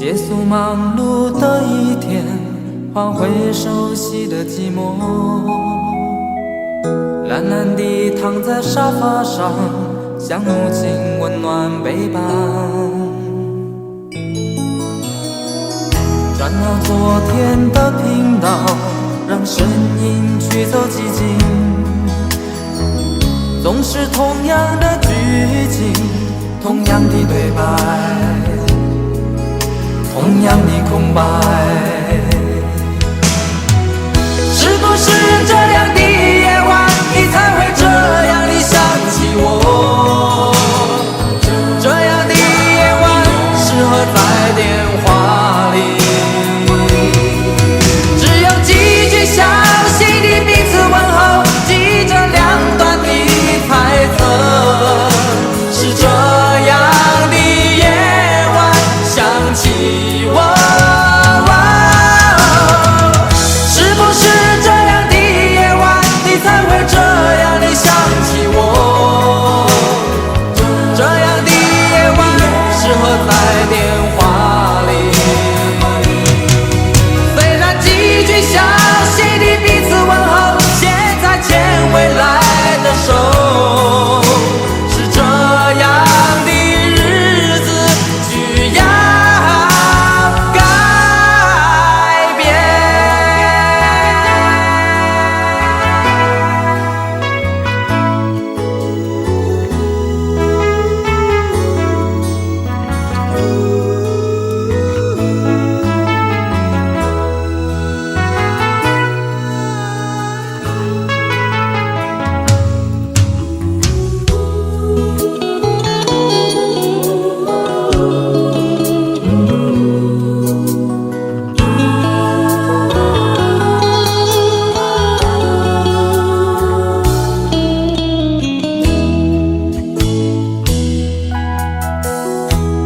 结束忙碌的一天，换回熟悉的寂寞，懒懒地躺在沙发上，像母亲温暖背膀。转到昨天的频道，让声音驱走寂静，总是同样的剧情，同样的对白，同样的空白。是不是这样的夜晚，你才会这样地想起我？这样的夜晚适合在电话里，只有几句详细的彼此问候，记着两端的猜测。是这样的夜晚想起我。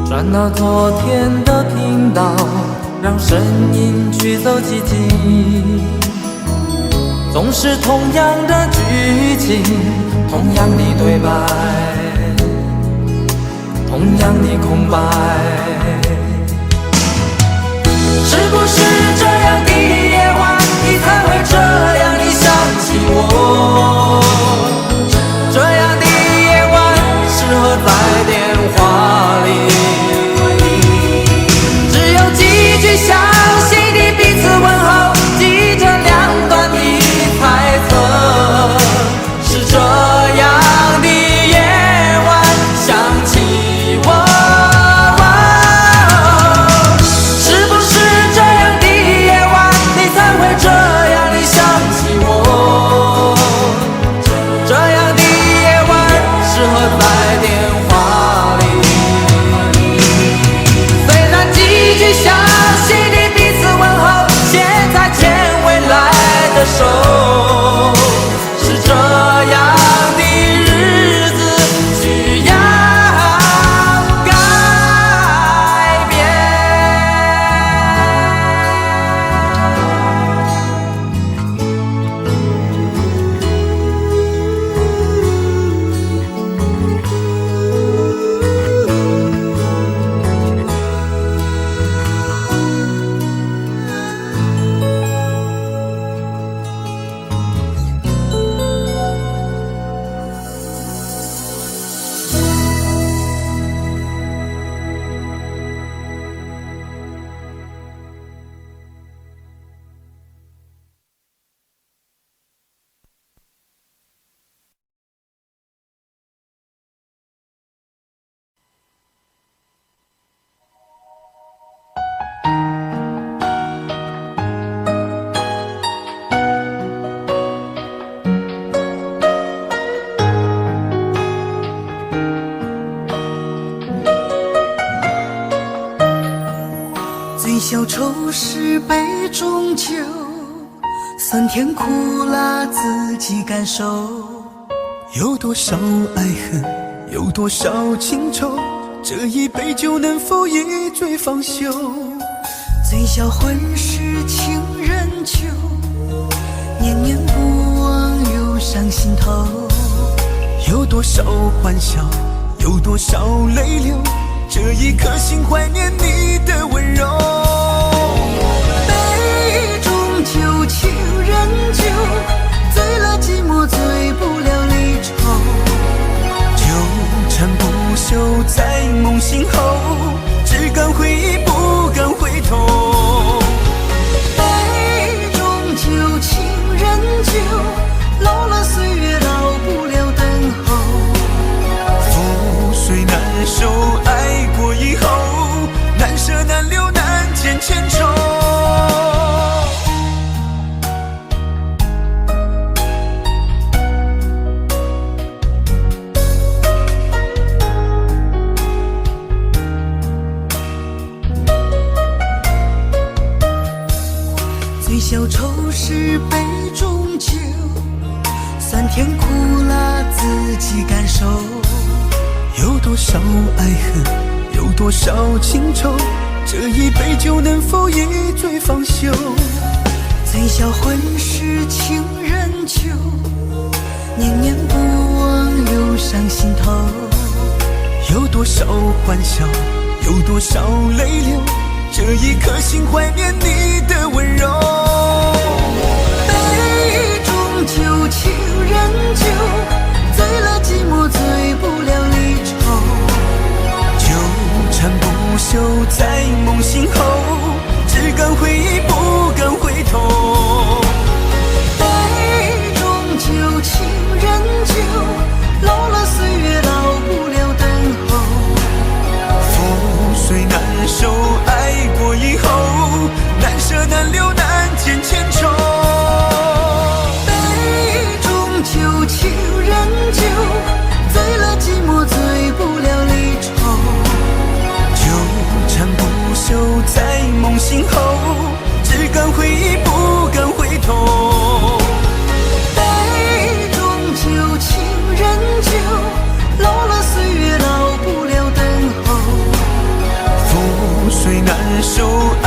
转到昨天的频道，让声音驱走寂静，总是同样的剧情，同样的对白，同样的空白。是不是这样的夜晚，你才会这样地想起我？这样的夜晚适合在电话里，详细的彼此问候，记着两端的猜测。是这样的夜晚想起我，是不是这样的夜晚，你才会这样的想起我？这样的夜晚适合在电话里，虽然几句详手，是这样的日子需要改变。醉消愁是杯中酒，酸甜苦辣自己感受。有多少爱恨，有多少情愁，这一杯酒能否一醉方休？醉消魂是情人酒，念念不忘又上心头。有多少欢笑，有多少泪流，这一颗心怀念你的温柔。杯中酒，情人酒，醉了寂寞，醉不了离愁。纠缠不休在梦醒后，只敢回忆不敢回头。杯中酒，情人酒，老了岁月老不了等候。覆水难收，爱过以后，难舍难留难见千愁。最消愁是杯中酒，酸甜苦辣自己感受。有多少爱恨，有多少情愁，这一杯酒能否一醉方休？醉消魂是情人酒，念念不忘又上心头。有多少欢笑，有多少泪流，这一颗心怀念你的温柔。杯中酒，情人酒，醉了寂寞，醉不了离愁。纠缠不休在梦醒后，只敢回忆不敢回头。杯中酒，情人酒，老了岁月老不了等候。覆水难收，爱过以后，难舍难留难见千愁。杯中酒，情人酒，醉了寂寞，醉不了离愁。纠缠不休在梦醒后，只敢回忆不敢回头。杯中酒，情人酒，老了岁月老不了等候。覆水难收，爱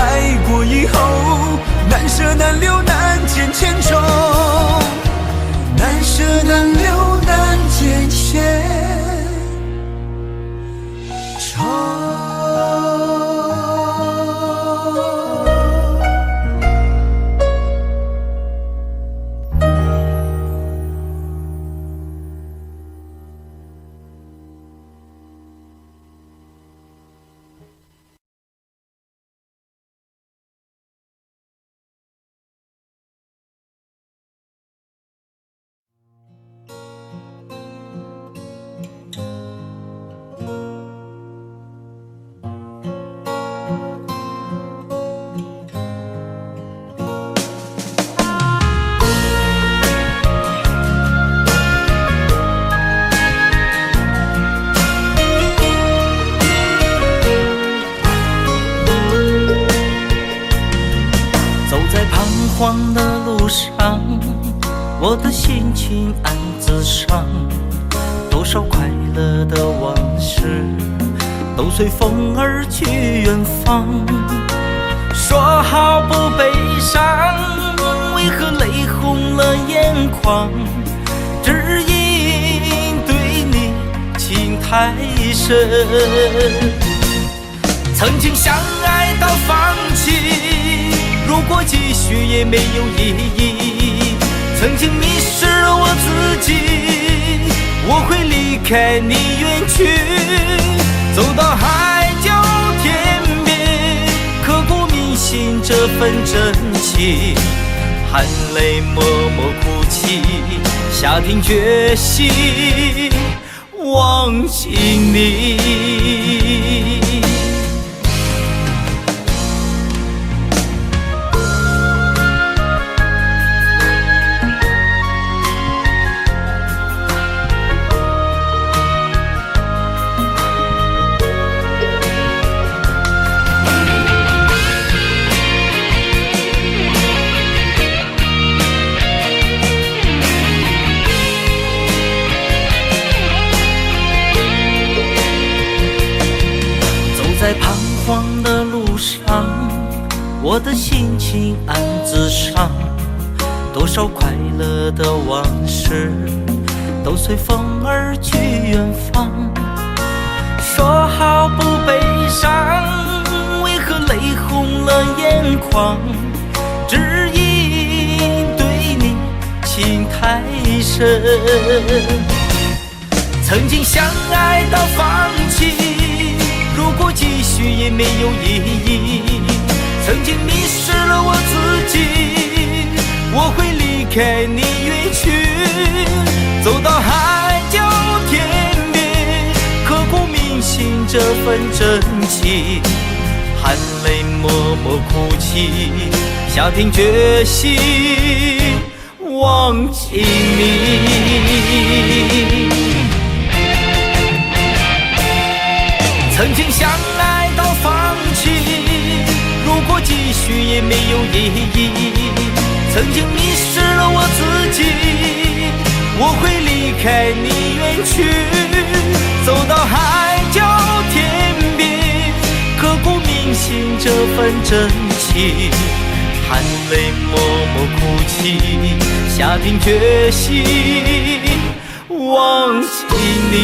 过以后，难舍难留难见千愁。难舍难留难见千愁。慌的路上，我的心情暗自伤，多少快乐的往事都随风而去远方。说好不悲伤，为何泪红了眼眶？只因对你情太深，曾经相爱到放弃，如果继续也没有意义。曾经迷失了我自己，我会离开你远去，走到海角天边，刻骨铭心这份真情，含泪默默哭泣，下定决心忘记你。在彷徨的路上，我的心情暗自伤，多少快乐的往事都随风而去远方。说好不悲狂，只因对你情太深。曾经相爱到放弃，如果继续也没有意义。曾经迷失了我自己，我会离开你远去，走到海角天边，刻骨铭心这份真情，含泪默默哭泣，下定决心忘记你。曾经相爱到放弃，如果继续也没有意义。曾经迷失了我自己，我会离开你远去，走到海角天边，刻骨铭心这份真情，含泪默默哭泣，下定决心忘记你。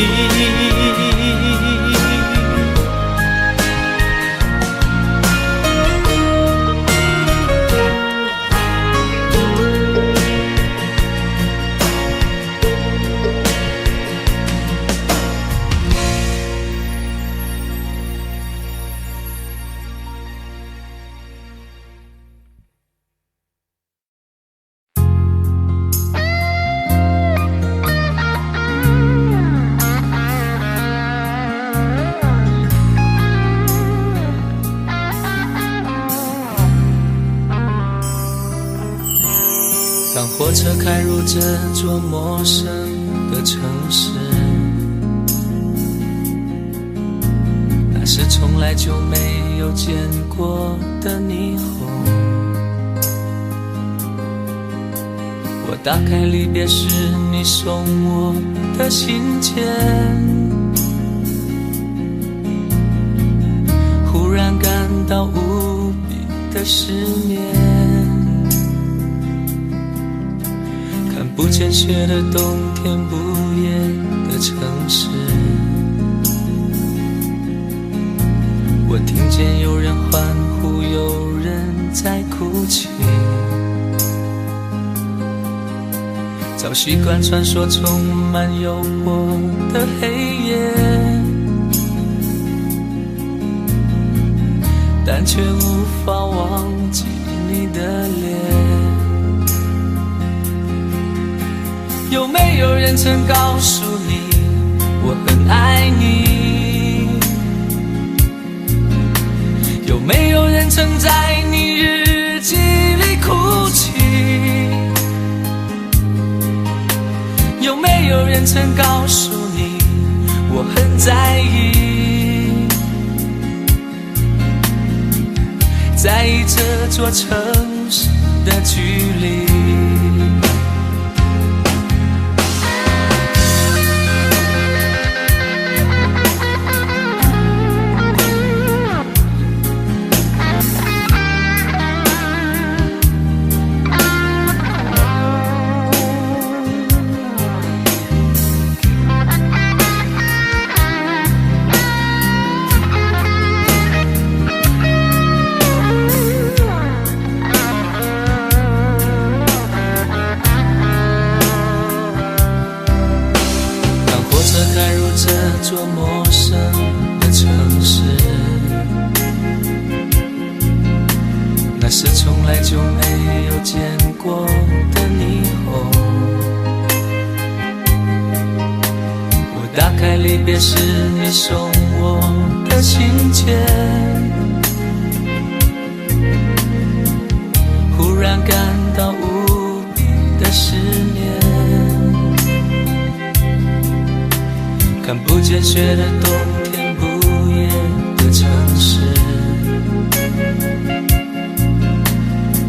当火车开入这座陌生的城市，那是从来就没有见过的霓虹。我打开离别时你送我的信件，忽然感到无比的失眠。看不见雪的冬天，不夜的城市，我听见有人欢呼，有人在哭泣。早习惯穿梭充满诱惑的黑夜，但却无法忘记你的脸。有没有人曾告诉你我很爱你？有没有人曾在你日记里哭泣？有没有人曾告诉你我很在意？在意这座城市的距离。这座陌生的城市，那是从来就没有见过的霓虹。我打开离别时你送我的信件，忽然感到无比的失眠。看不见雪的冬天，不夜的城市，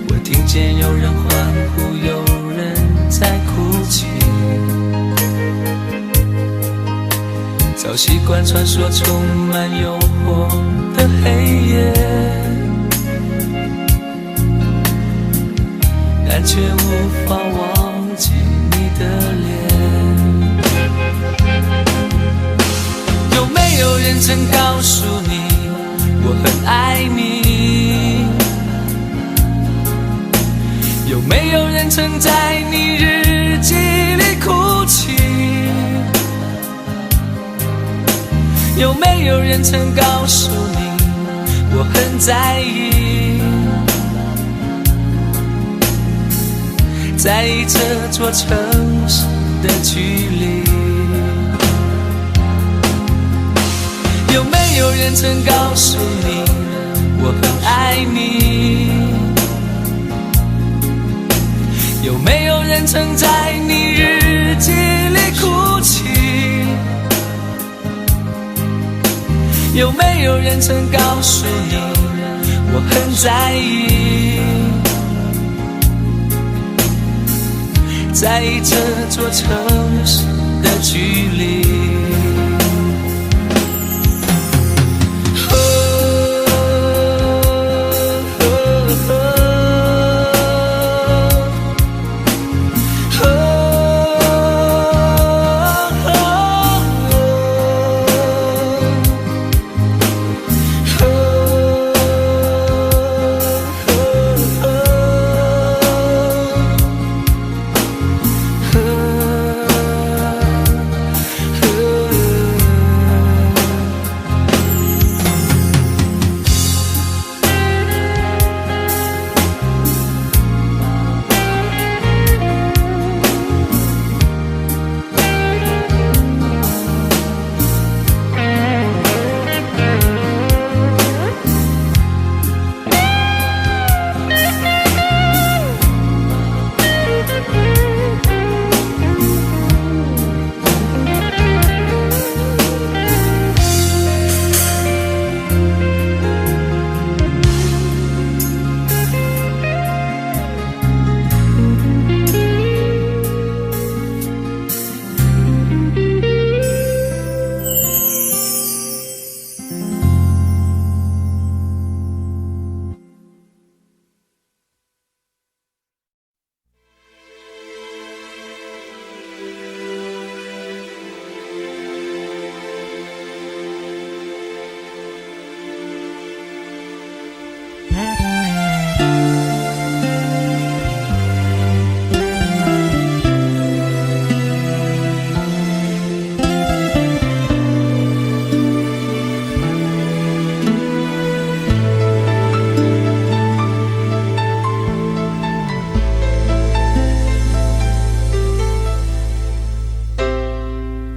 我听见有人欢呼，有人在哭泣。早习惯穿梭充满诱惑的黑夜，但却无法忘记你的脸。有没有人曾告诉你我很爱你？没有人曾在你日记里哭泣？有没有人曾告诉你我很在意？在意这座城市的距离。有没有人曾告诉你我很爱你？有没有人曾在你日记里哭泣？有没有人曾告诉你我很在意？在意这座城市的距离。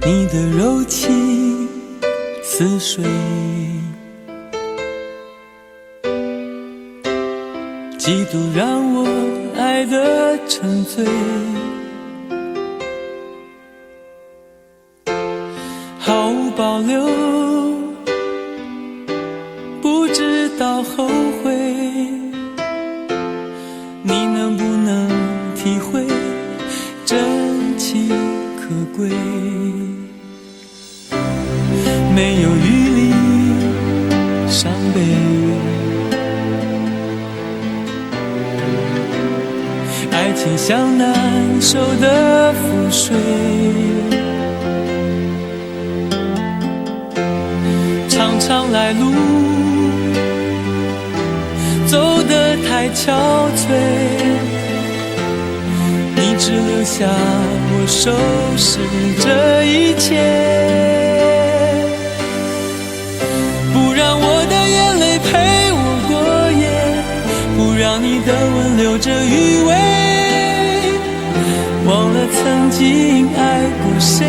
你的柔情似水，几度让我爱得沉醉，毫无保留，不知道后悔。你能不能体会真情可贵？没有余力伤悲，爱情像难收的覆水，长长来路走得太憔悴，你只留下我收拾这一切。让你的吻留着余味，忘了曾经爱过谁，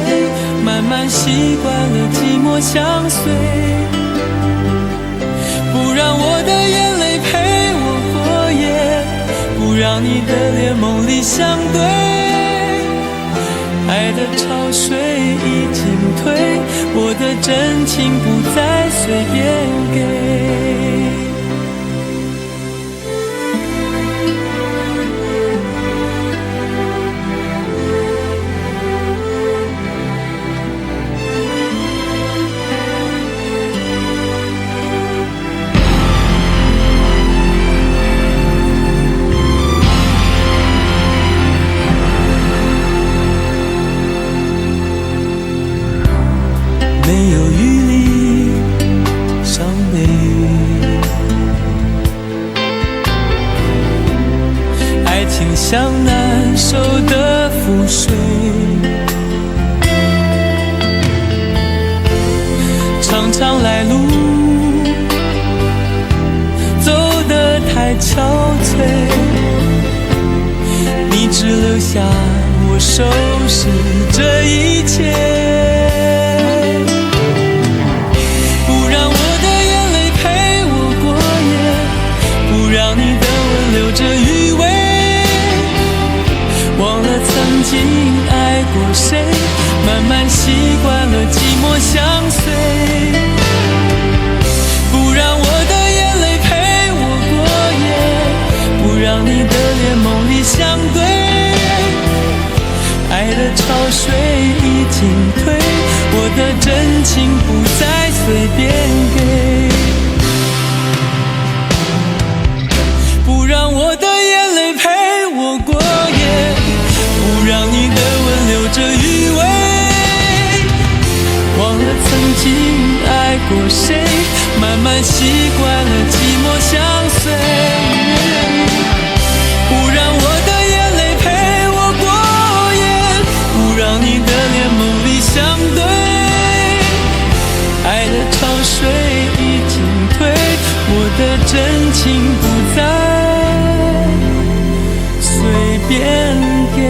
慢慢习惯了寂寞相随。不让我的眼泪陪我过夜，不让你的脸梦里相对。爱的潮水已经退，我的真情不再随便给。没有余力伤悲，爱情像像难收的覆水，常常来路走得太憔悴，你只留下我收拾这一切，不让我的眼泪陪我过夜，不让你的吻留着余味，忘了曾经爱过谁，慢慢习惯了寂寞相随，不让我的眼泪陪我过夜，不让你的脸梦里相对，爱的潮水已经退，我的真情不再随便给，不让我的眼泪陪我过夜，不让你的吻留着余味，忘了曾经爱过谁，慢慢习惯了寂寞相随，不让我的眼泪陪我过夜，不让你的脸梦里相对，爱的潮水已经退，我的真情不再随便给。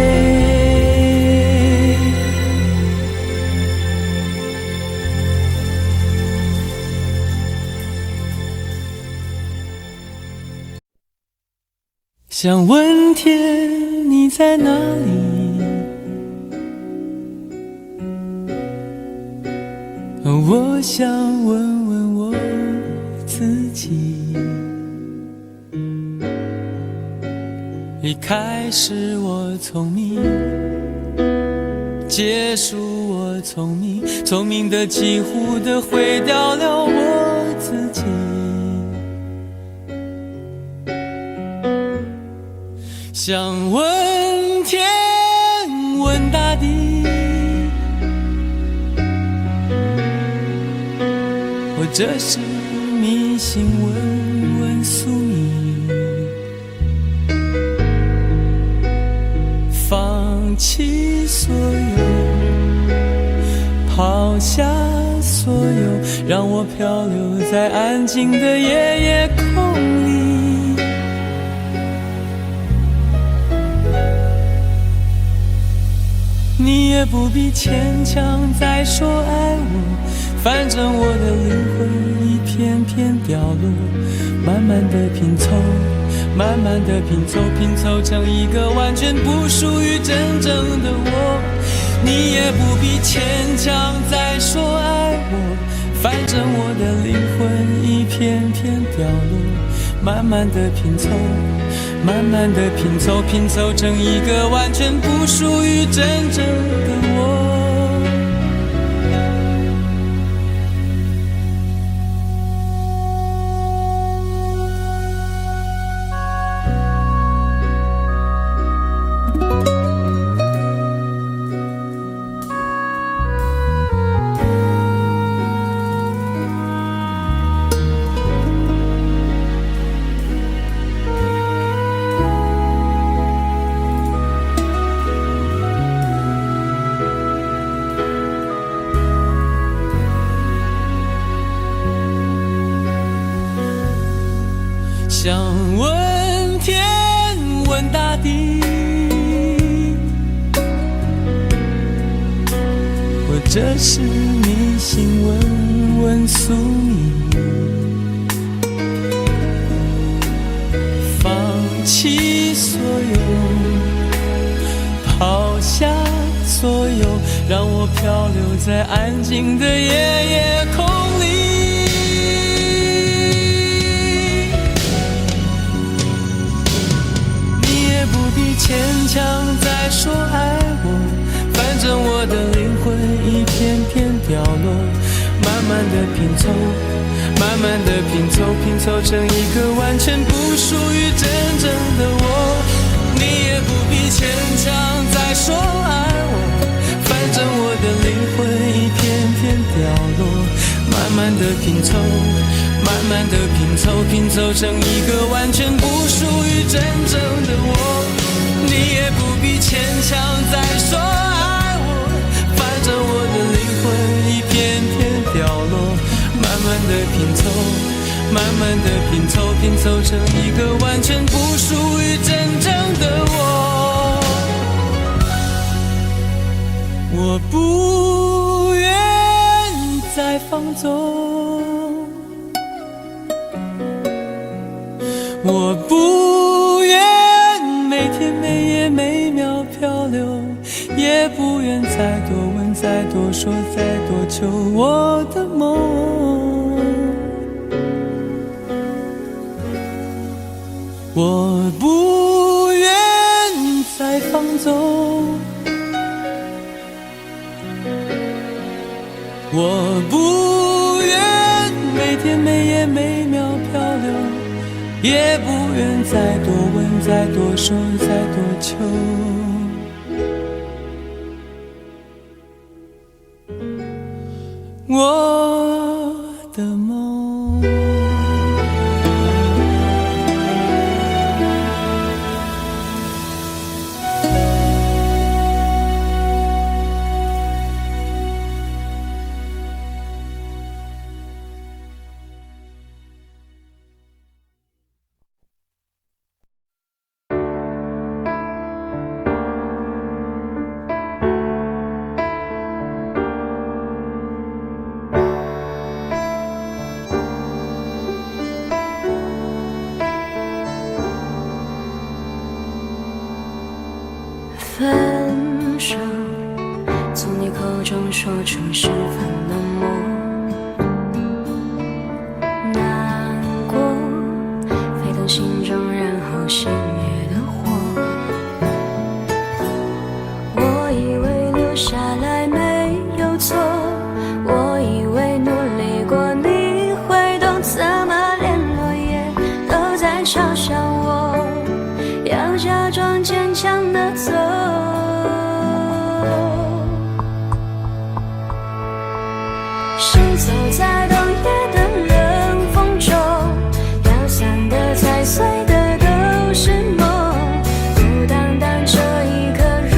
想问天你在哪里，我想问问我自己，一开始我聪明，结束我聪明，聪明的几乎的毁掉了我自己，想问天问大地，或者是迷信问问宿命，放弃所有，抛下所有，让我漂流在安静的夜夜空里，你也不必牵强再说爱我，反正我的灵魂一片片掉落，慢慢的拼凑，慢慢的拼凑，拼凑成一个完全不属于真正的我，你也不必牵强再说爱我，反正我的灵魂一片片掉落，慢慢的拼凑，慢慢的拼凑，拼凑成一个完全不属于真正的我。想问天问大地，或者是迷信问问宿命，放弃所有，抛下所有，让我漂流在安静的夜夜空里，牵强再说爱我，反正我的灵魂一片片掉落，慢慢的拼凑，慢慢的拼凑，拼凑成一个完全不属于真正的我，你也不必牵强再说爱我，反正我的灵魂一片片掉落，慢慢的拼凑，慢慢的拼凑，拼凑成一个完全不属于真正的我，你也不必牵强再说爱我，反正我的灵魂一片片掉落，慢慢的拼凑，慢慢的拼凑，拼凑成一个完全不属于真正的我。我不愿再放纵，我不愿每天每夜每秒漂流，也不愿再多问再多说再多求我的梦。我不愿再放纵，我不愿每天每夜每秒漂流，也不愿再多问再多说再多求我的梦。分手，从你口中说出十分冷漠，难过沸腾心中，然后熄灭的火。我以为留下来没有错，我以为努力过你会懂，怎么连落叶都在嘲笑我，要假装坚强的走。是走在冬夜的冷风中，飘散的踩碎的都是梦，不单单这一刻如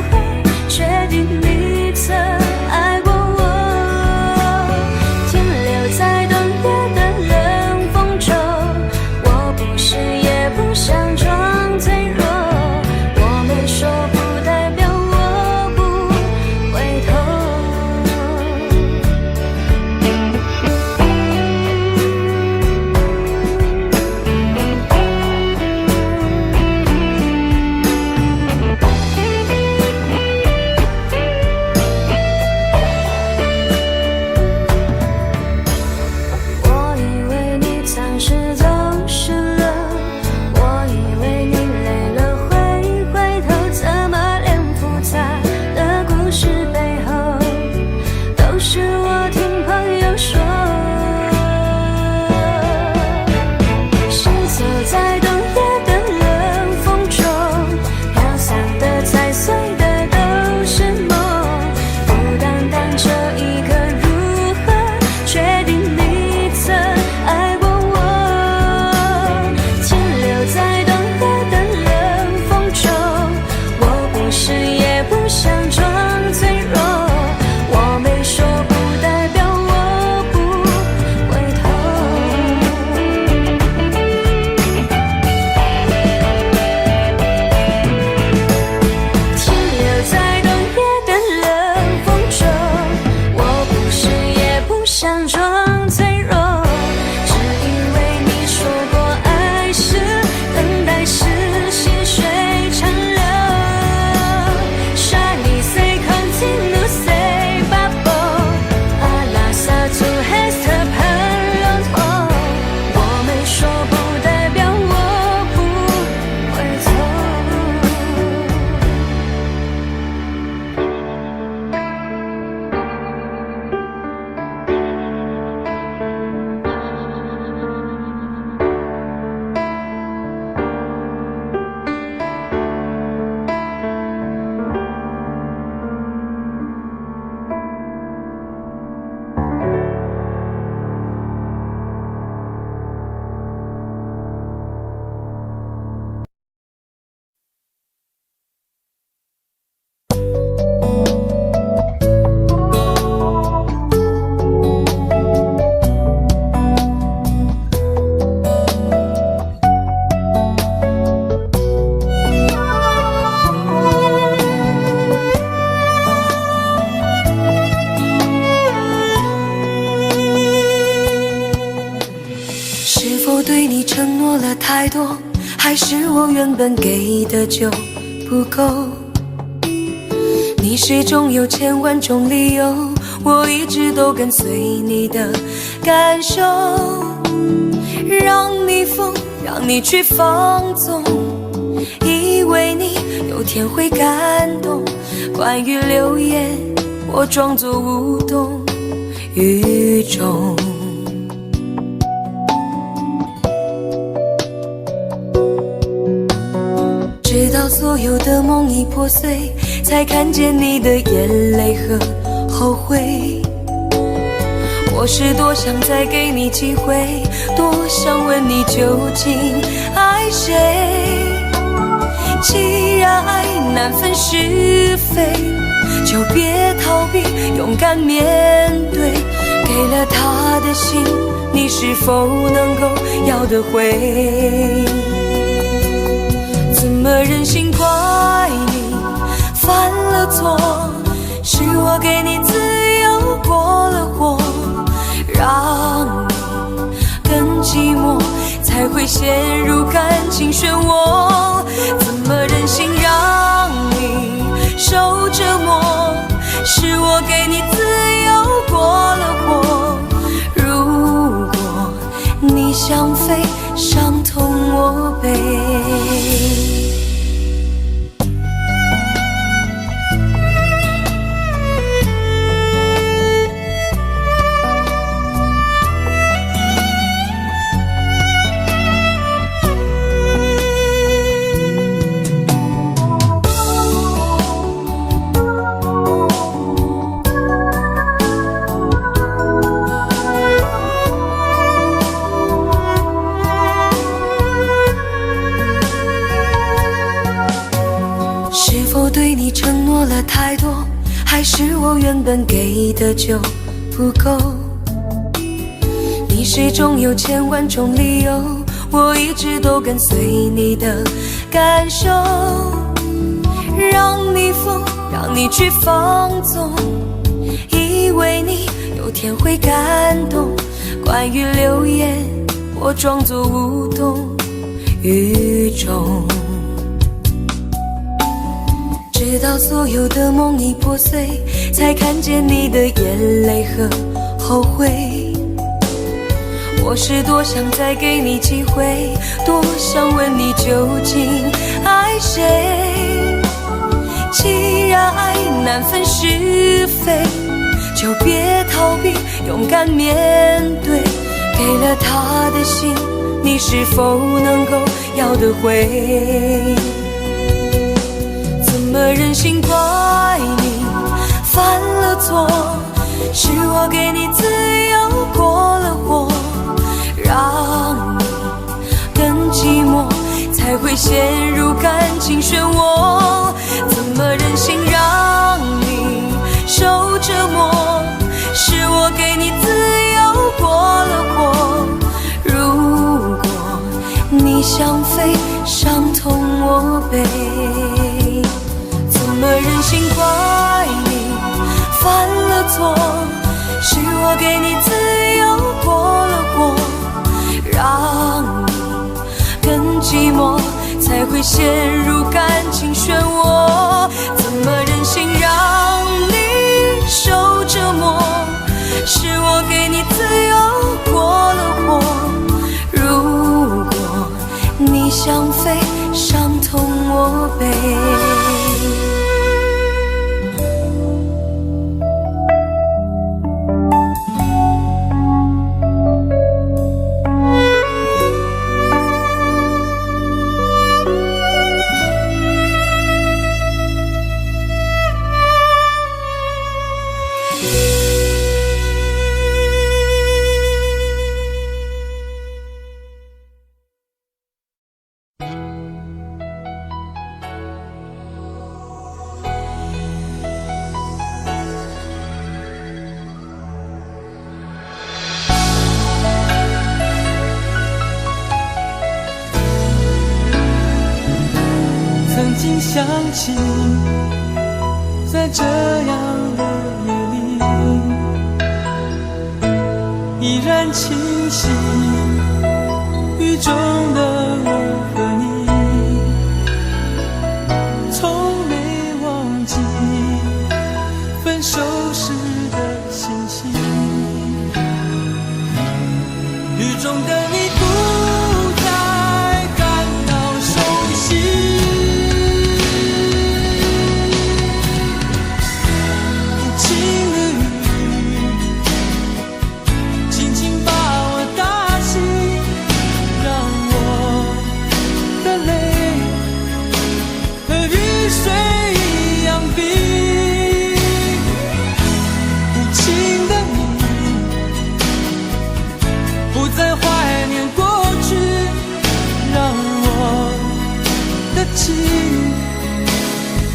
何确定你曾爱过我，停留在冬夜的冷风中，我不是也不想装脆弱，我没说不代表我不回头。我以为你暂时走失了，我以为你累了会回头，怎么连复杂的故事背后都是我听朋友说，是走在冬夜的冷风中，飘散的踩碎的都是梦，不单单这一刻如何确定你曾爱过我，停留在冬夜的冷风中，我不是也不想装脆弱，我没说不代表我不回头。停留在冬夜的冷风中，我不是也不想装脆弱，只因为你说过爱是等待是细水长流。Shiny say continue say bubble alla sa tu resta per longtemps，我没说不代表我不回头。对你承诺了太多，还是我原本给的就不够？你始终有千万种理由，我一直都跟随你的感受，让你疯，让你去放纵，以为你有天会感动。关于流言，我装作无动于衷。直到所有的梦已破碎，才看见你的眼泪和后悔。我是多想再给你机会，多想问你究竟爱谁。既然爱难分是非，就别逃避，勇敢面对。给了他的心，你是否能够要得回？怎么忍心怪你犯了错？是我给你自由过了火，让你更寂寞，才会陷入感情漩涡。怎么忍心让你受折磨？是我给你自由过了火。如果你想飞，伤痛我背。对你承诺了太多，还是我原本给的就不够？你始终有千万种理由，我一直都跟随你的感受，让你疯，让你去放纵，以为你有天会感动。关于流言，我装作无动于衷。直到所有的梦已破碎，才看见你的眼泪和后悔。我是多想再给你机会，多想问你究竟爱谁。既然爱难分是非，就别逃避，勇敢面对。给了他的心，你是否能够要得回？怎么忍心怪你犯了错？是我给你自由过了火，让你更寂寞，才会陷入感情漩涡。怎么忍心让你受折磨？是我给你自由过了火。如果你想飞，伤痛我背。怎么忍心怪你犯了错？是我给你自由过了火，让你更寂寞，才会陷入感情漩涡。怎么忍心让你受折磨？是我给你自由过了火。如果你想飞，伤痛我背。想起在这样的夜里，依然清晰，与其中的我和你，从没忘记分手时的心情。雨中的你不再感到熟悉，无情的雨轻轻把我打醒，让我的泪和雨水一样冰。无情的你不再怀念过去，让我的情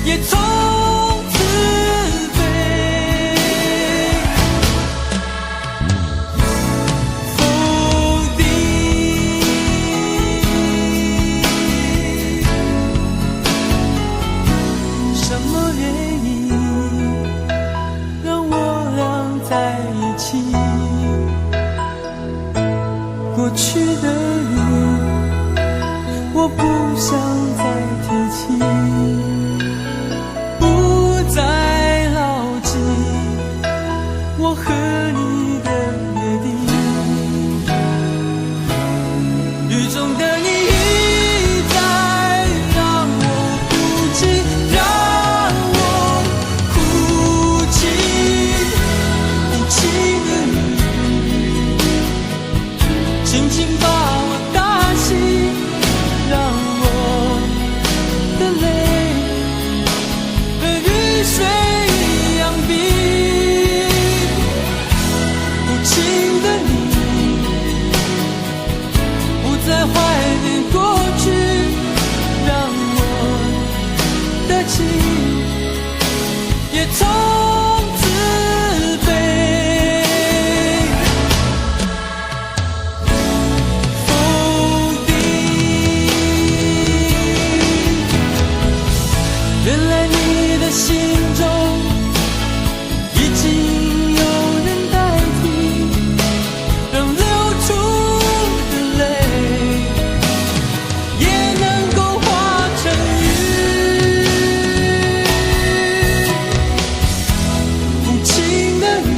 也从此飞。否定什么原因让我俩在一起？过去的雨，我不想再提起，不再牢记我和你的约定。雨中的你一再让我哭泣，让我哭泣，无情的你轻轻把我打醒，让我的泪和雨水一样冰。无情的你不再怀念过去，让我的情也从此飞。否定，原来你的心中已经有人代替，让流出的泪也能够化成雨。无情的雨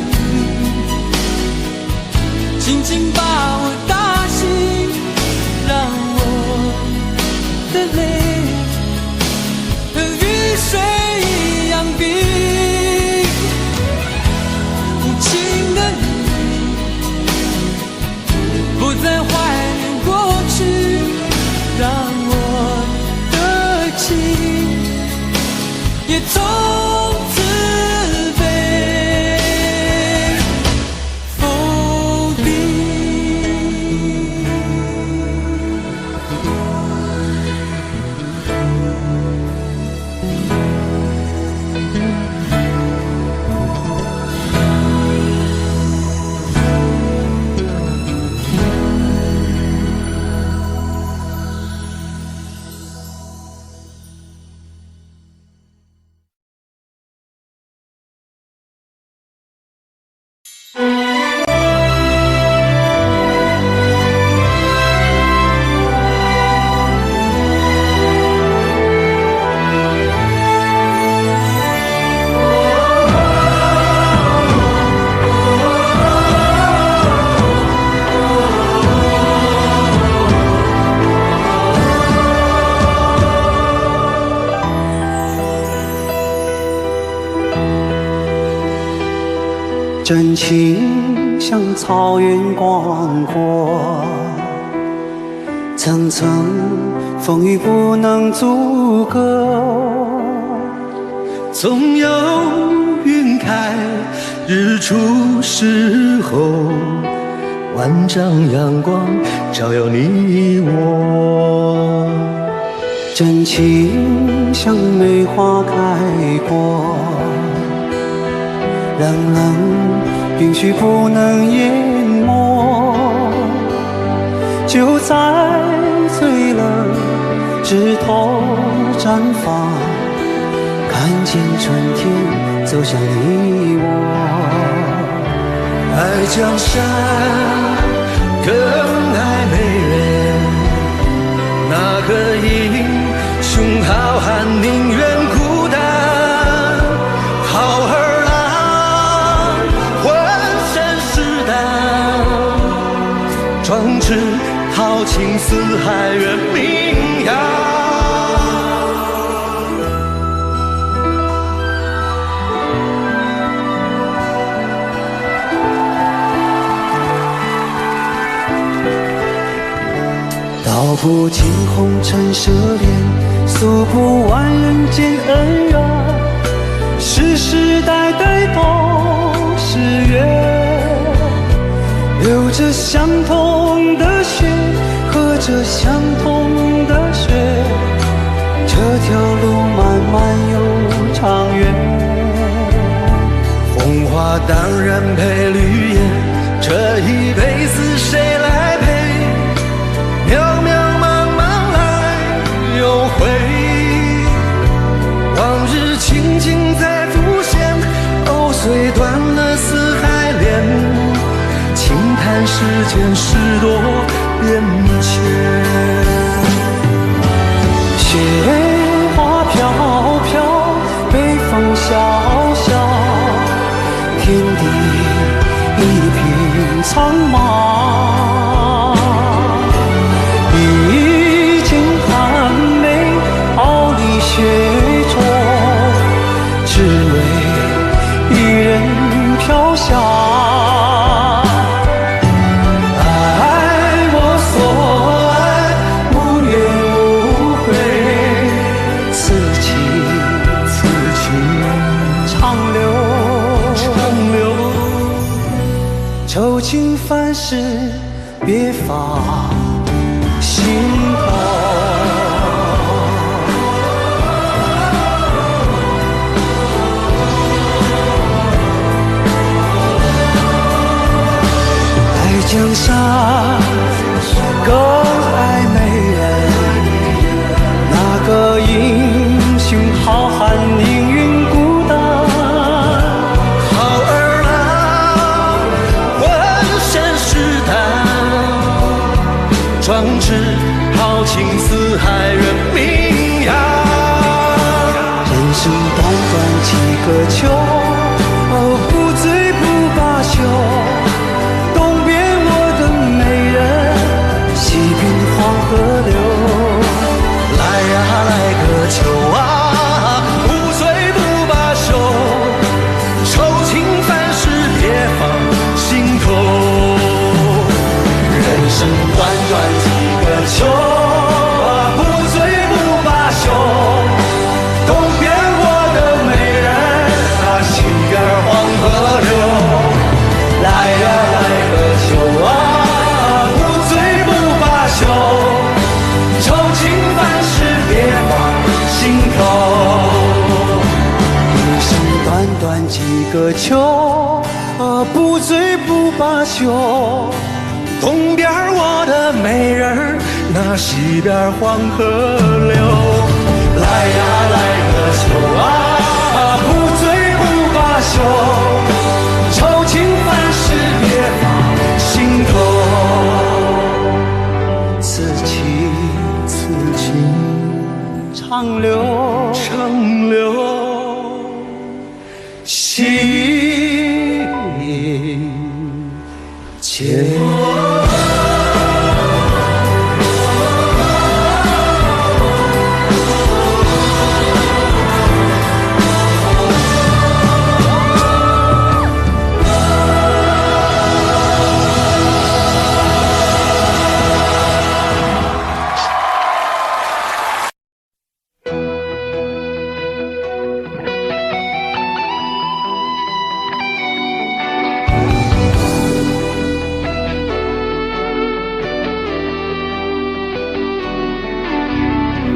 轻轻把我打醒，让我的泪和雨水一样冰。无情的你不再怀念过去，让我的情也从此飞。否定。真情像草原广阔，层层风雨不能阻隔。总有云开日出时候，万丈阳光照耀你我。真情像梅花开过，冷冷冰雪不能淹没。就在最冷枝头绽放，看见春天走向你我。爱江山更爱美人，那个英雄好汉宁愿孤单，好儿郎浑身是胆，壮志豪情四海远名扬。道不尽红尘奢恋，诉不完人间恩怨，世世代代都是缘，流着相同的血，喝着相同的血，这条路漫漫又长远。红花当然配绿叶，这一辈子谁来陪？渺渺茫茫来又回，往日情景再浮现，藕虽断了丝还连，轻叹世间事多变迁。雪花飘飘，北风萧萧，天地一片苍茫。雪中，只为一人飘香。爱我所爱，无怨无悔，此情长留。愁情烦事别放心头。江山更爱美人，那个英雄好汉宁愿孤单，好儿郎浑身是胆，壮志豪情四海远名扬。人生短短几个秋，不醉不罢休，西滨黄河流，来呀来个秋啊，不醉不罢休，愁情烦事别放心头。人生短短几个秋啊，不醉不罢休，东边我的美人啊，西边黄河流，来呀来个秋啊，愁情烦事别放心头。一生短短几个秋，不醉不罢休，东边我的美人，那西边黄河流。来呀来个秋啊，不醉不罢休，愁情烦事别放心头。长留心间。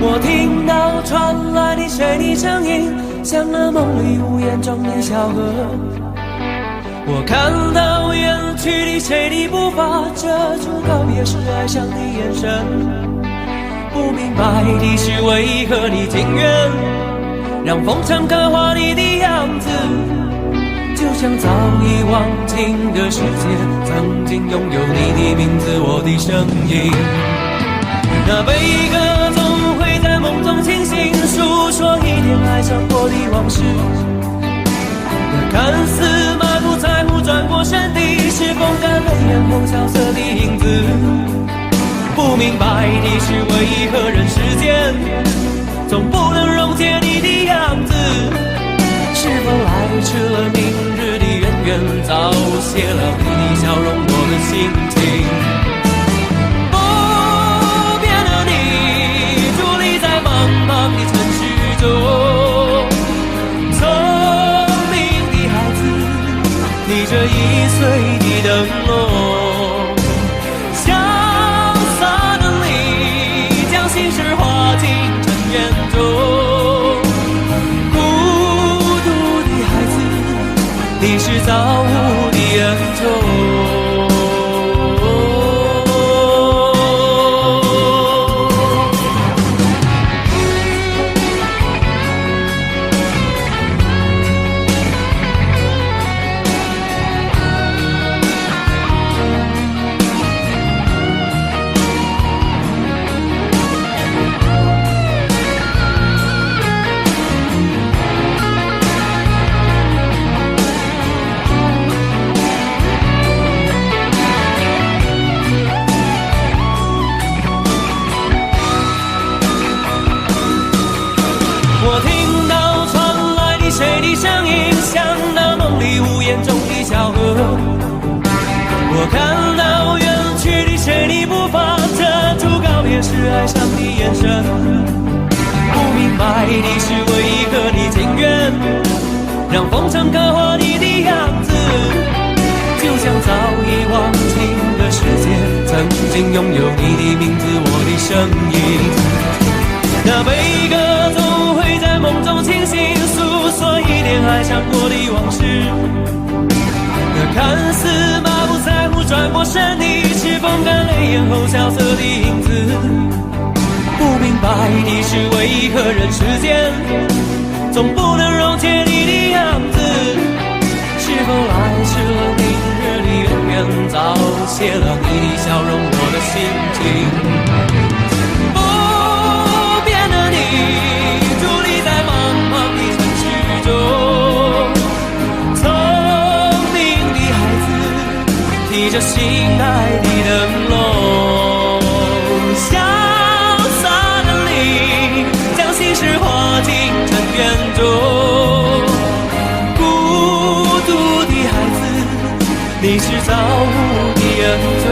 我听到传来的水滴声音，像那梦里无言中的小河。我看到远去的谁的步伐，遮住告别时哀伤的眼神。不明白的是，为何你情愿让风尘刻画你的样子，就像早已忘情的世界，曾经拥有你的名字，我的声音。那悲歌总会在梦中清醒，诉说一点爱上过的往事。那看似满不在乎转过身的，是风干泪眼后萧瑟的影子。不明白的是为何人世间总不能溶解你的样子。是否来迟了明日的渊源，早谢了你的笑容我的心情。不变的你伫立在茫茫的城市中，聪明的孩子逆着易碎的灯笼，潇洒的你将心事化进尘缘中。你是造物的恩宠。我听到传来的谁的声音，像那梦里屋檐中的小河。我看到远去的谁的步伐，遮住告别时哀伤的眼神。不明白的是为何你情愿让风尘刻画你的样子，就像早已忘情的世界曾经拥有你的名字，我的声音。那悲歌总会在梦中清醒，诉说一点爱上过的往事。那看似满不在乎转过身的，是风干泪眼后萧瑟的影子。不明白的是为何人世间总不能溶解你的样子。是否来迟了明日的渊源，早谢了你的笑容我的心情。提着心爱的灯笼，潇洒的你将心事化进尘缘中。孤独的孩子，你是造物的恩宠。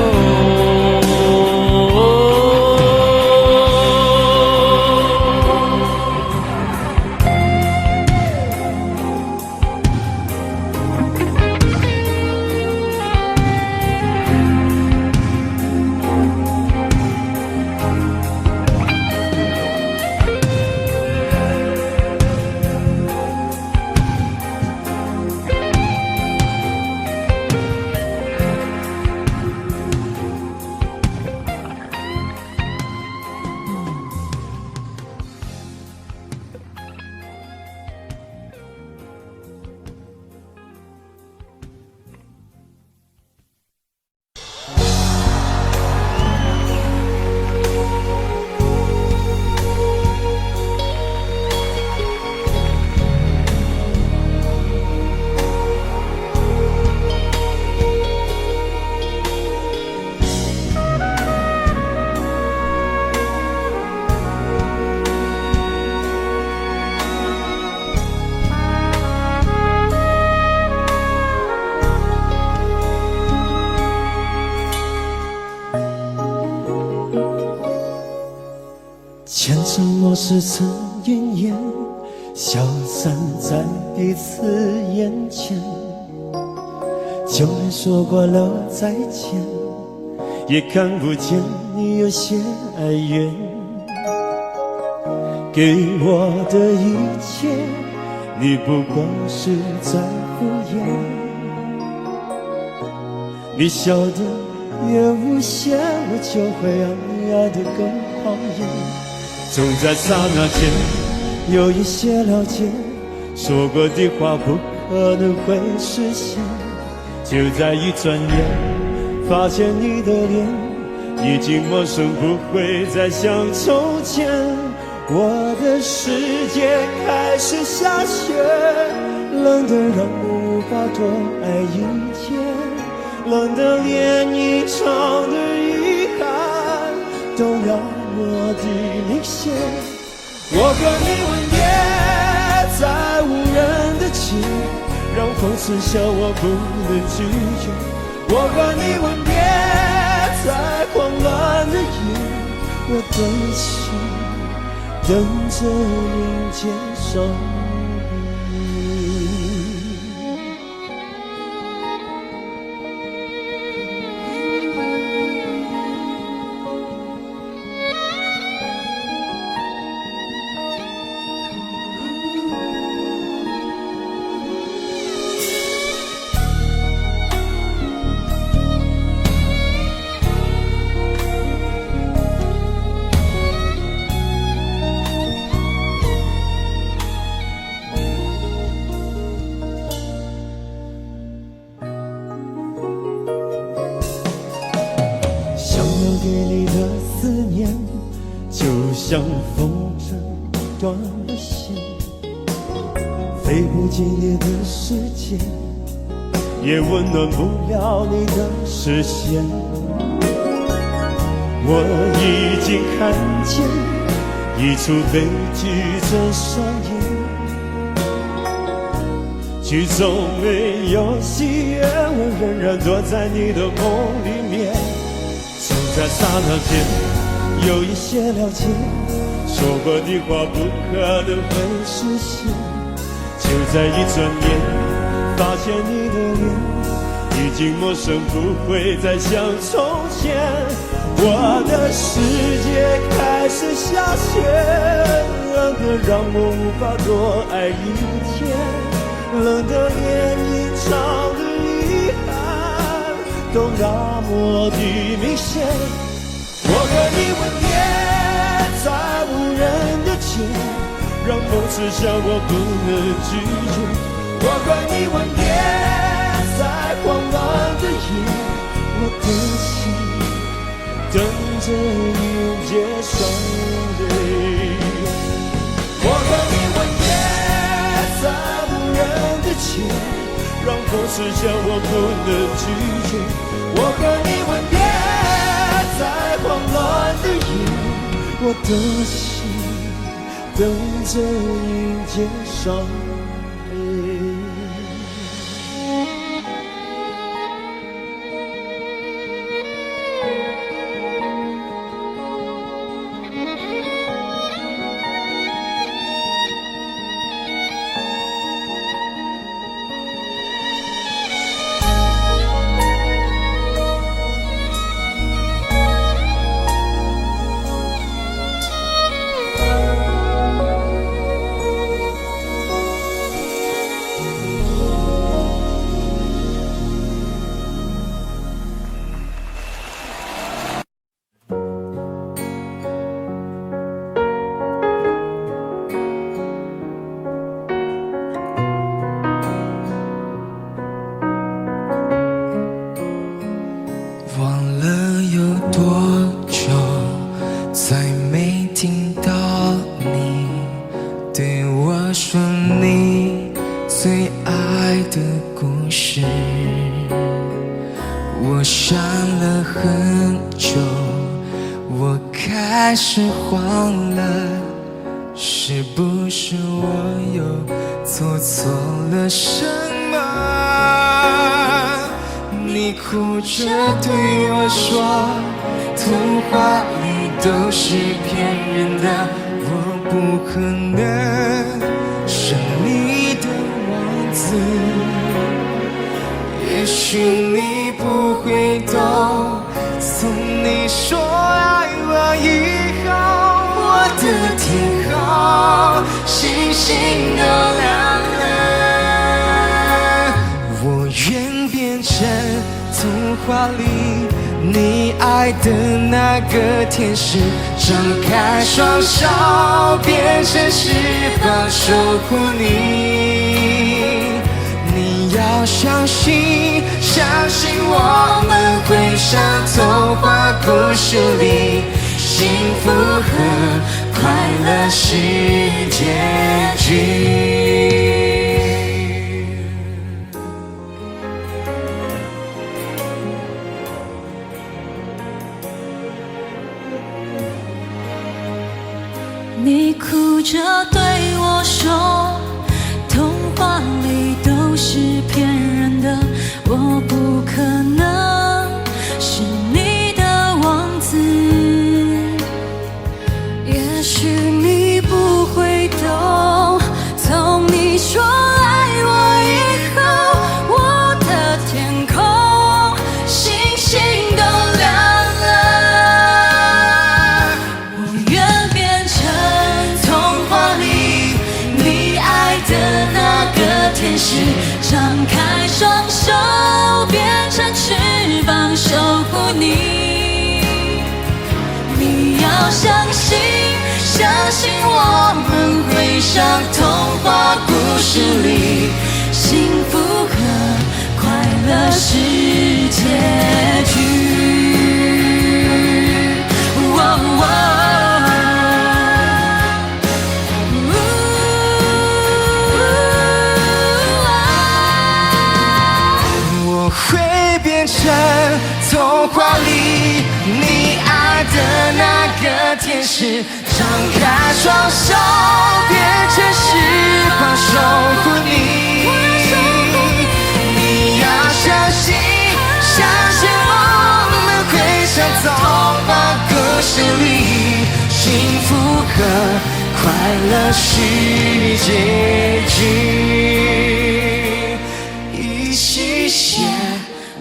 前尘往事曾奄奄，消散在彼此眼前。就连说过了再见，也看不见你有些哀怨。给我的一切，你不过是在敷衍。你笑得越无邪，我就会爱得更狂野。总在刹那间有一些了解，说过的话不可能会实现。就在一转眼，发现你的脸已经陌生，不会再像从前。我的世界开始下雪，冷得让我无法多爱一天，冷得连一场的遗憾都那么的明显。我和你吻别在无人的街，让风痴笑我不能拒绝。我和你吻别在狂乱的夜，我等情等着迎接伤悲。给你的思念，就像风筝断了线，飞不进你的世界，也温暖不了你的视线。我已经看见一出悲剧正上演，剧中没有喜悦，我仍然躲在你的梦里面。就在刹那间有一些了解，说过的话不可能会实现。就在一转眼发现你的脸已经陌生，不会再像从前。我的世界开始下雪，冷得让我无法多爱一天，冷得连一场的遗憾都那么的明显。我和你吻别在无人的街，让风痴笑我不能拒绝。我和你吻别在狂乱的夜，我的心等着迎接伤悲。我和你吻别在无人的街，让风痴笑我不能拒绝。我和你吻别在狂乱的夜，我的心等着迎接伤悲。我想了很久，我开始慌了，是不是我又做错了什么？你哭着对我说，童话里都是骗人的，我不可能是你的王子。也许你不会懂，从你说爱我以后，我的天空星星都亮了。我愿变成童话里你爱的那个天使，张开双手，变成翅膀守护你。你要相信，相信我们会像童话故事里，幸福和快乐是结局。你哭着对我说，童话里都是骗人的，我不可能是你的王子。也许你不会懂，从你说爱我以后，我的天空星星都亮了。我愿变成童话里你爱的那个天使，张开双手变成翅膀守护你。你要相信，相信我们会像童话故事里，幸福和快乐是结局。我会变成童话里你爱的那个天使，张开双手变成翅膀守护你。你要相信，相信我们会像童话故事里，幸福和快乐是结局。一起写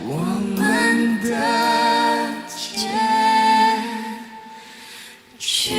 我们的结局。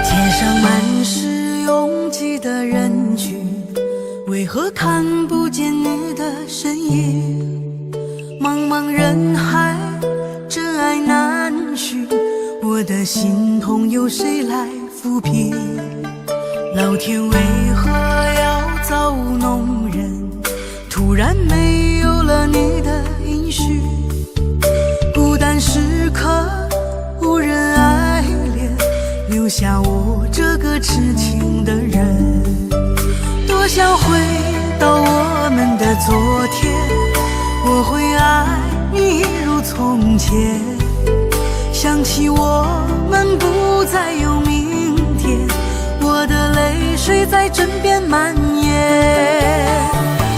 天上满是拥挤的人群，为何看不见你的身影？茫茫人海，真爱难寻，我的心痛有谁来抚平？老天为何要造物弄人？突然没有了你的音讯，孤单时刻无人爱怜，留下我这个痴情的人。多想回到我们的昨天，我会爱你一如从前。想起我们不再有明天，我的泪水在枕边蔓延。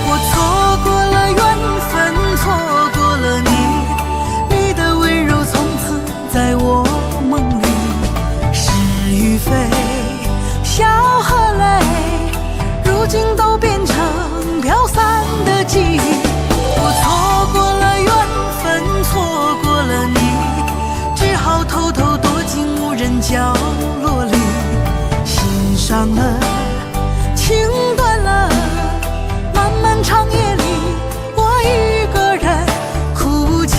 我错过了缘分，错过了你，你的温柔从此在我梦里。是与非，笑和泪，如今都变成飘散的记忆。我错过了缘分，错过了你，只好偷偷躲进无人角落里，心伤了，情断了，漫漫长夜里，我一个人哭泣。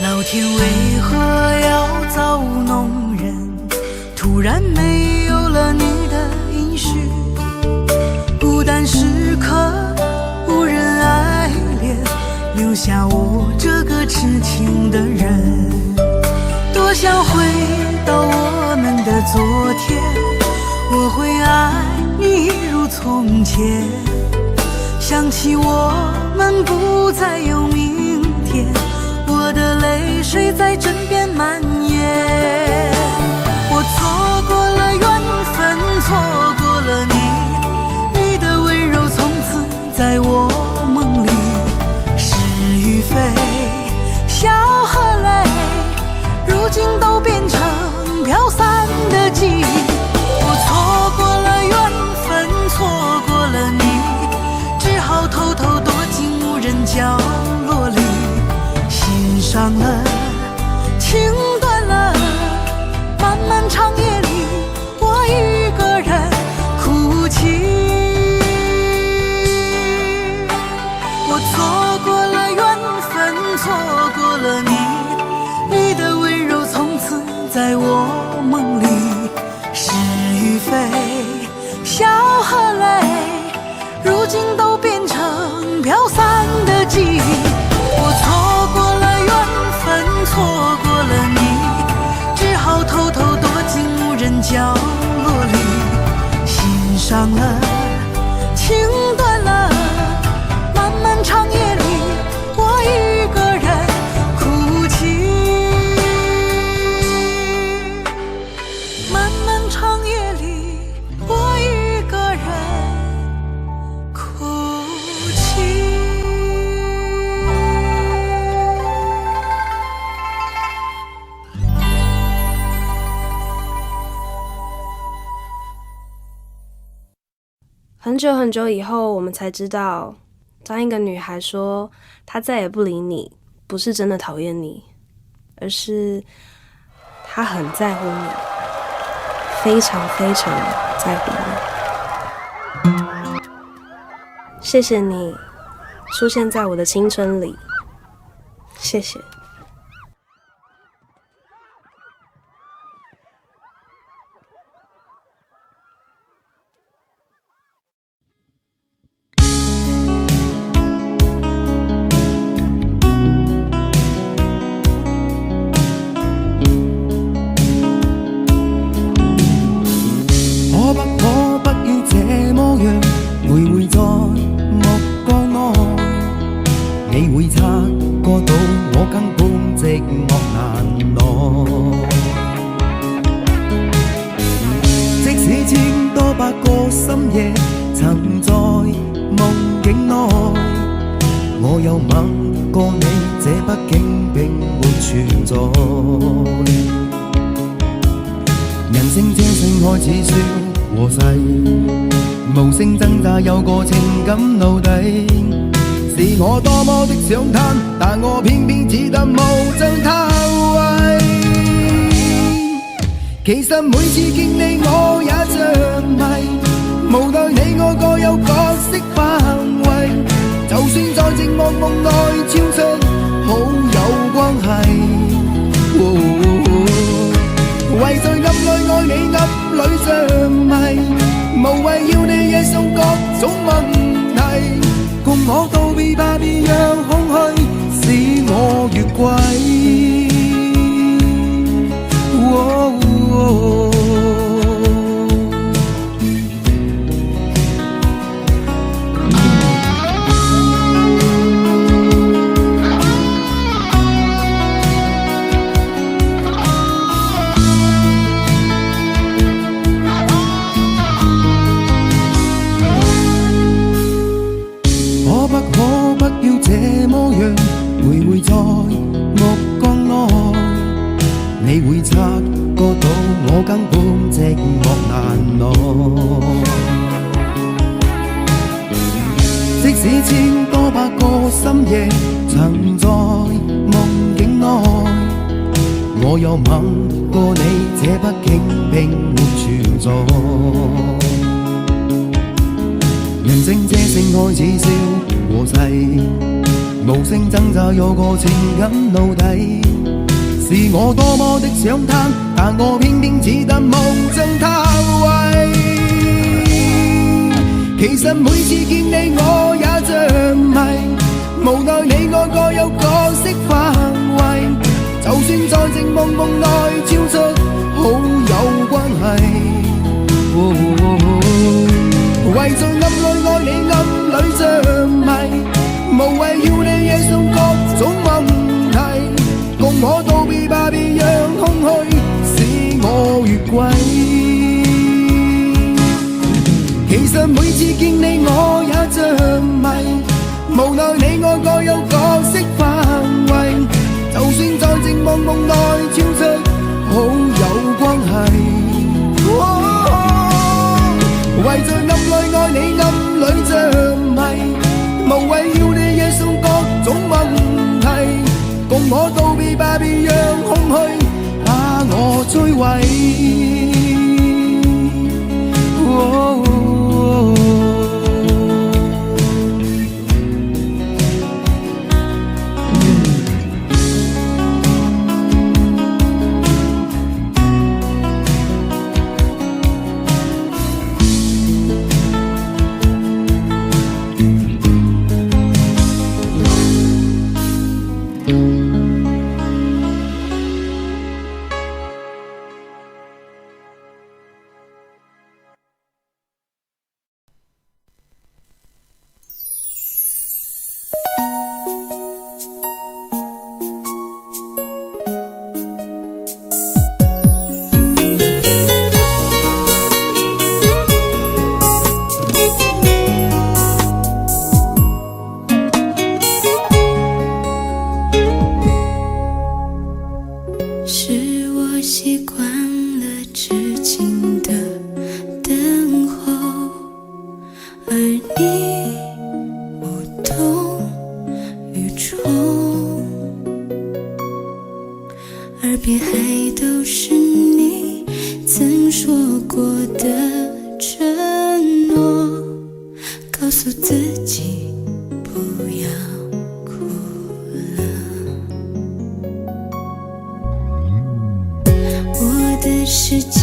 老天为何要造物弄人？突然没有了你的音讯，孤单时刻无人爱怜，留下我这个痴情的人。多想回到我们的昨天，我会爱你一如从前。想起我们不再有明我错过了缘分，错过了你，你的温柔从此在我梦里。是与非，笑和泪，如今都变成飘散的记忆。我错过了缘分，错过了你，只好偷偷躲进无人角落里。心伤了，情断了，漫漫长夜里，我一个人哭泣。漫漫长夜里，我一个人哭泣。很久很久以后，我们才知道，当一个女孩说她再也不理你，不是真的讨厌你，而是她很在乎你，非常非常在乎你。谢谢你出现在我的青春里，谢谢。有個情感奴隸，是我多麼的想貪，但我偏偏只得無盡偷慰。其實每次見你我也着迷，無奈你我各有角色範圍，就算在寂寞夢內超出好友關係。為在暗裏愛你暗裏着迷，無謂要你惹上各種問題，共我道別吧，別讓空虛使我越軌。你會察覺到我根本寂寞難耐，即使千多百個深夜曾在夢境內，我又吻過你，這畢竟並沒存在。人生這性愛似笑和誓，無聲掙扎有個情感奴隸。是我多麼的想貪，但我偏偏只得無盡偷慰。其實每次見你我也着迷，無奈你我各有角色範圍，就算在寂寞夢內超出好友關係。為在暗裏愛你暗裏着迷，無謂要你惹上各種問題，共我道別吧，別讓空虛使我越軌。其實每次見你我也着迷，無奈你我各有角色範圍，就算在寂寞夢內超出好友關係。為在暗裏愛你暗裏着迷，無謂要你惹上各種問題，共我道別吧，別讓空虛把我摧毀。习惯了痴情的等候，而你无动于衷，耳边还都是你曾说过的承诺，告诉自己不要哭了。我的世界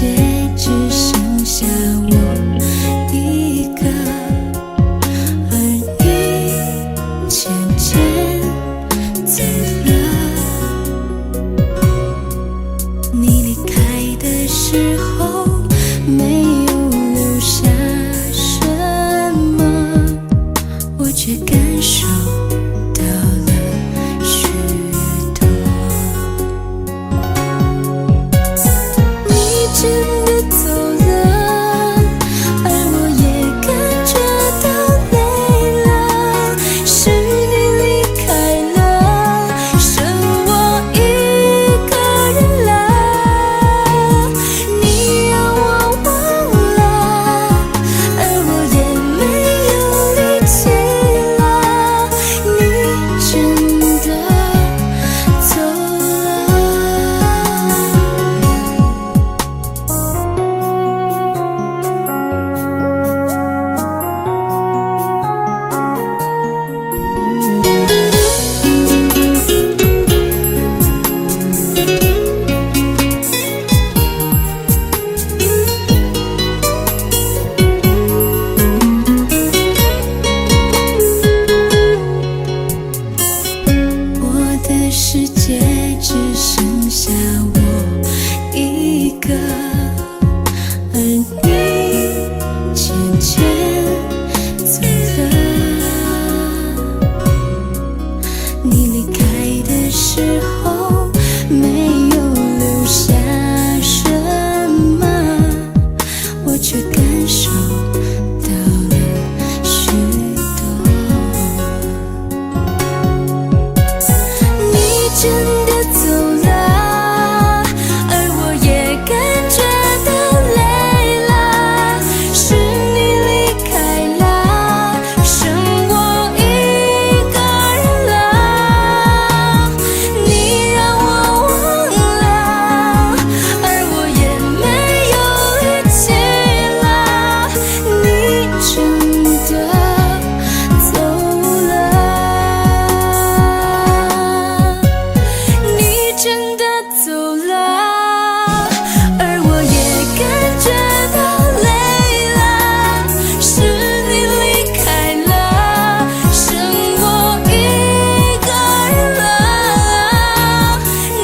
只剩下我一个，而你渐渐走了。你离开的时候没有留下什么，我却感受到了许多。你真的走了，而我也感觉到累了，是你离开了，剩我一个人了。你让我忘了，而我也没有力气了，你真的走了。我的世界只剩下我一个，而你渐渐走了。你离开的时候没有留下什么，我却感受到了许多。你真的走了，而我也感觉到累了，是你离开了，剩我一个人了。你让我忘了，而我也没有力气了，你真的走了。你真的走了，而我也感觉到累了，是你离开了，剩我一个人了。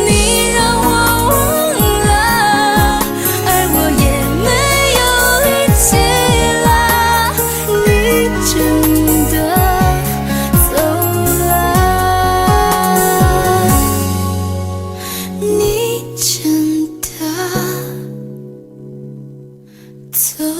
你让我忘了，而我也没有力气了，你真的走了。你真的走了。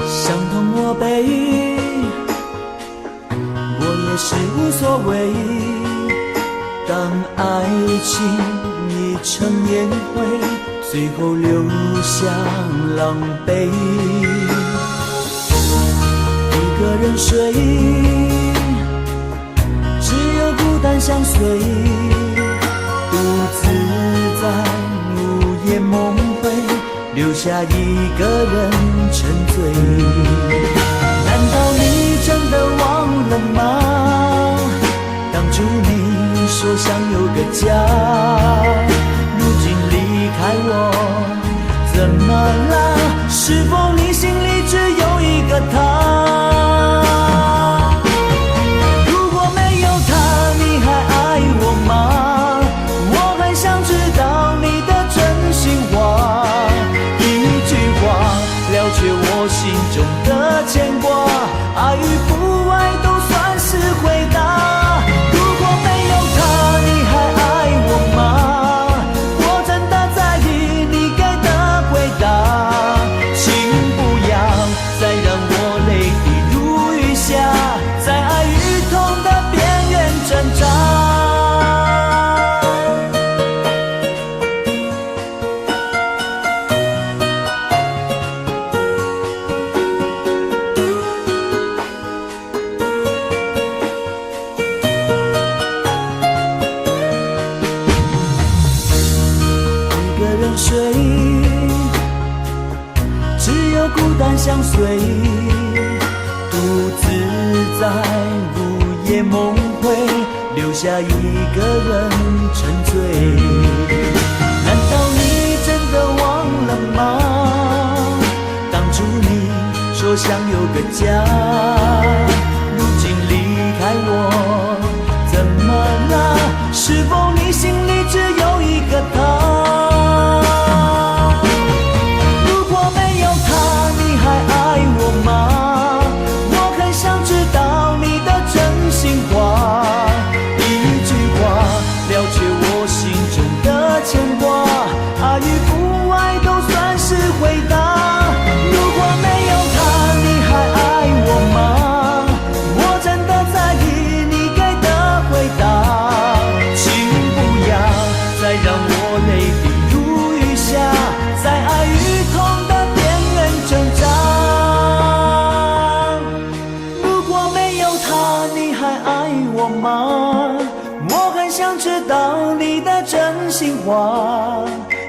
伤痛我背，我也是无所谓。当爱情已成烟灰，最后留下狼狈。一个人睡，只有孤单相随，独自在午夜梦回，留下一个人沉醉。难道你真的忘说想有个家，如今离开我，怎么了？是否你心里只有一个他？如果没有他，你还爱我吗？我很想知道你的真心话，一句话了却我心中的牵挂，爱与不爱都算是回答。如果没有他，你还爱我吗？我真的在意你给的回答，请不要再让我泪滴如雨下，在爱与痛的边缘挣扎。睡，只有孤单相随，独自在午夜梦回，留下一个人沉醉。难道你真的忘了吗？当初你说想有个家，如今离开我，怎么了？是否你心里只有一个他？爱与不爱都算是回答。如果没有他，你还爱我吗？我真的在意你给的回答，请不要再让我泪滴如雨下，在爱与痛的边缘挣扎。如果没有他，你还爱我吗？我很想知道你的真心话，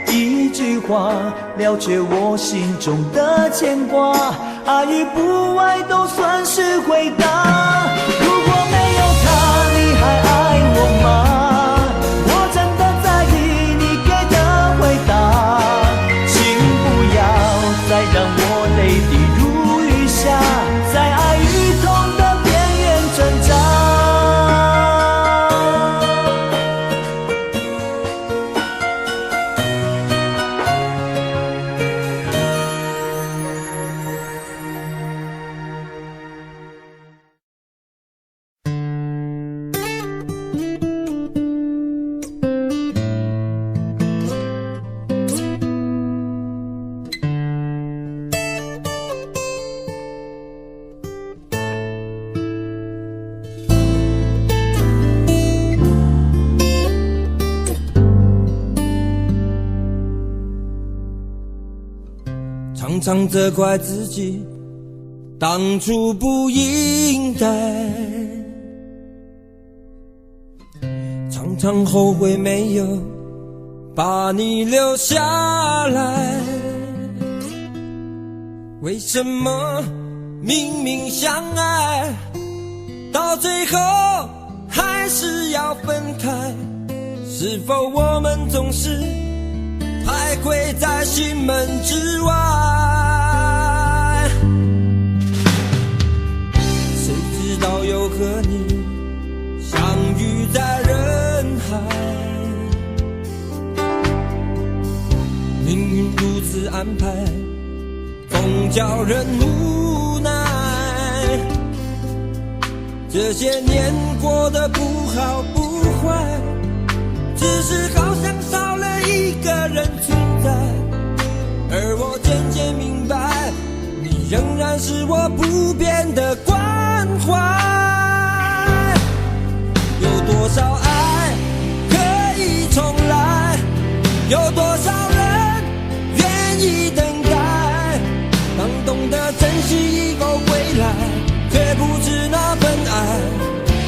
一句话了却我心中的牵挂，爱与不爱都算是回答。如果没有他，你还爱我吗？我真的在意你给的回答，请不要再让我泪滴如雨下，在爱与痛的边缘挣扎。常常责怪自己当初不应该，常常后悔没有把你留下来。为什么明明相爱，到最后还是要分开？是否我们总是徘徊在心门之外？谁知道又和你相遇在人海，命运如此安排，总叫人无奈。这些年过得不好不坏，只是好像少了一个人存在，而我渐渐明白，你仍然是我不变的关怀。有多少爱可以重来，有多少人愿意等待，当懂得珍惜以后回来，却不知那份爱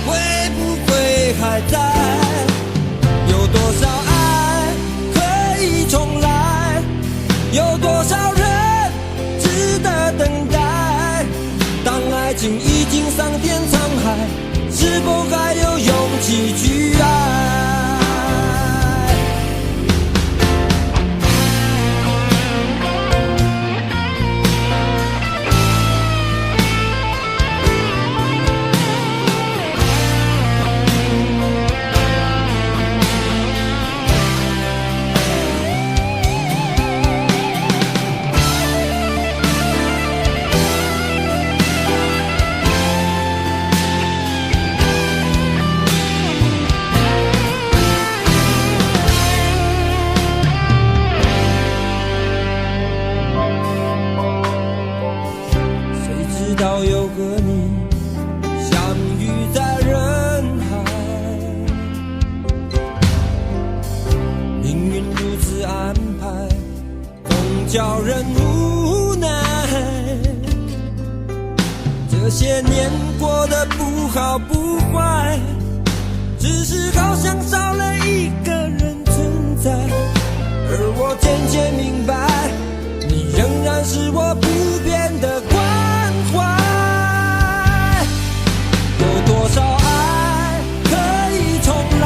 会不会还在。有多少爱可以重来，有多少人值得等待，当爱情已经桑田沧海，是否还有勇气去爱？又和你相遇在人海，命运如此安排，总叫人无奈。这些年过得不好不坏，只是好像少了一个人存在。而我渐渐明白，你仍然是我不变的关怀。有多少爱可以重来？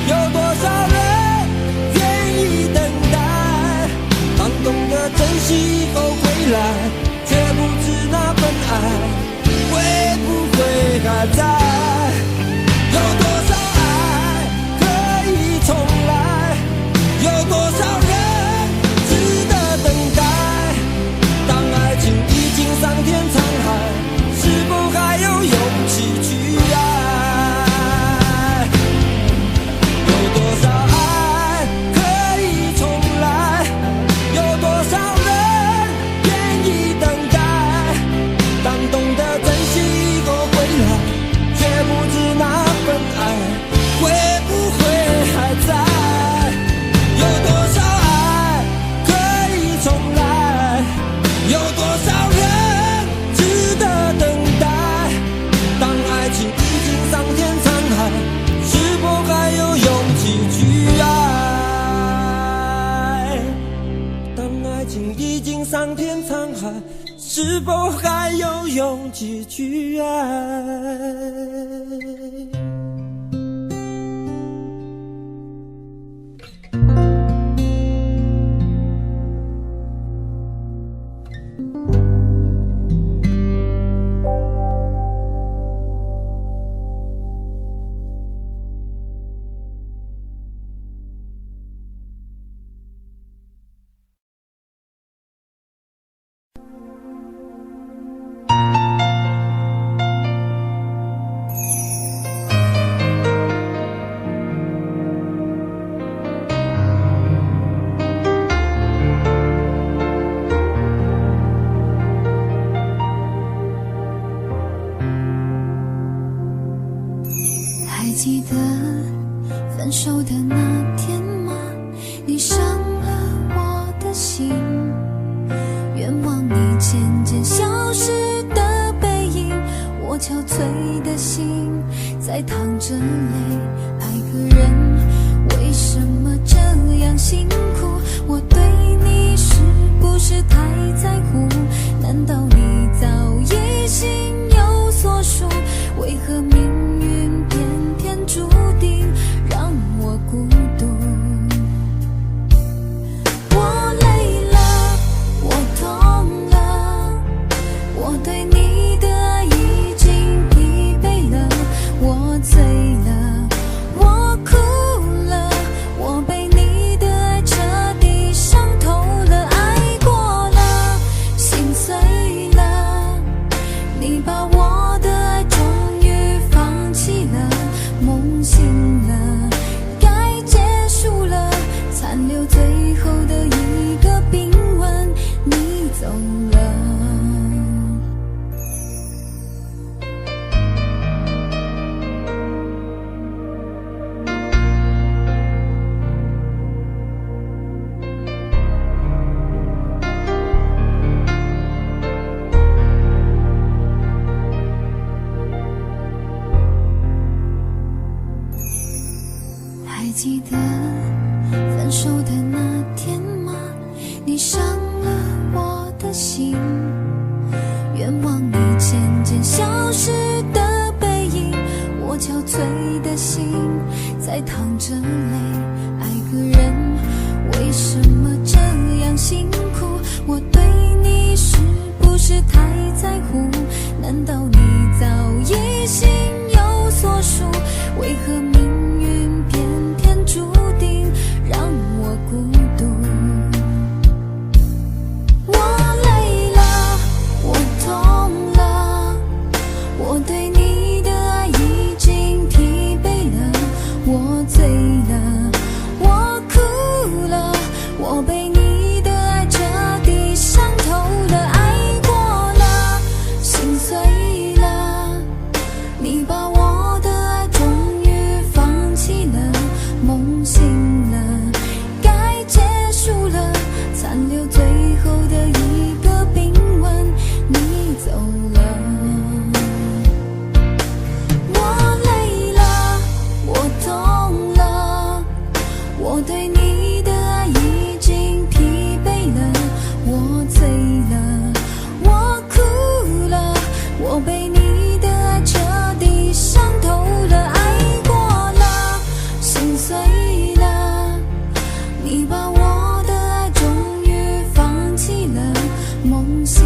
有多少人愿意等待？当懂得珍惜后回来，却不知那份爱会不会还在？有多少爱可以重来？有多少人值得等待？当爱情已经桑田沧海，是否还有勇气去爱？有多少爱可以重来？有多少人愿意等待？当懂得珍惜后回来，却不知那份爱会不会还在？有多少爱可以重来？有多少人值得等待？当爱情已经桑田沧海，是否还有勇气去爱？当爱情已经桑田沧海，是否还有勇气去爱？还记得分手的那天吗？你伤了我的心，愿望你渐渐消失的背影，我憔悴的心在淌着泪。爱个人为什么这样辛苦？我对你是不是太在乎？难道你早已心有所属？为何命运偏偏注定让我孤独？我累了，我痛了，我对你的爱已经疲惫了，我醉了，我哭了，我被你的爱彻底伤透了，爱过了，心碎了，你把我的爱终于放弃了，梦醒了，该结束了，残留最后的一个冰吻，你走了。还记得分手的那天吗？你伤了我的心，愿望你渐渐消失的背影，在淌着泪。爱个人为什么这样辛苦？我对你是不是太在乎？难道你早已心有所属？为何命运偏偏注定让我孤独？我累了，我痛了，我对你的爱已经疲惫了，我醉了，我哭了，我被你的爱彻底伤透了，爱过了，心碎了，你把我的爱终于放弃了，梦醒了，该结束了，残留最后的一个冰吻，你走了。我累了，我痛了，我对你的爱已经疲惫了，我醉了，我哭了，我被你的爱彻底伤透了，爱过了，心碎了，你把我的爱终于放弃了，梦醒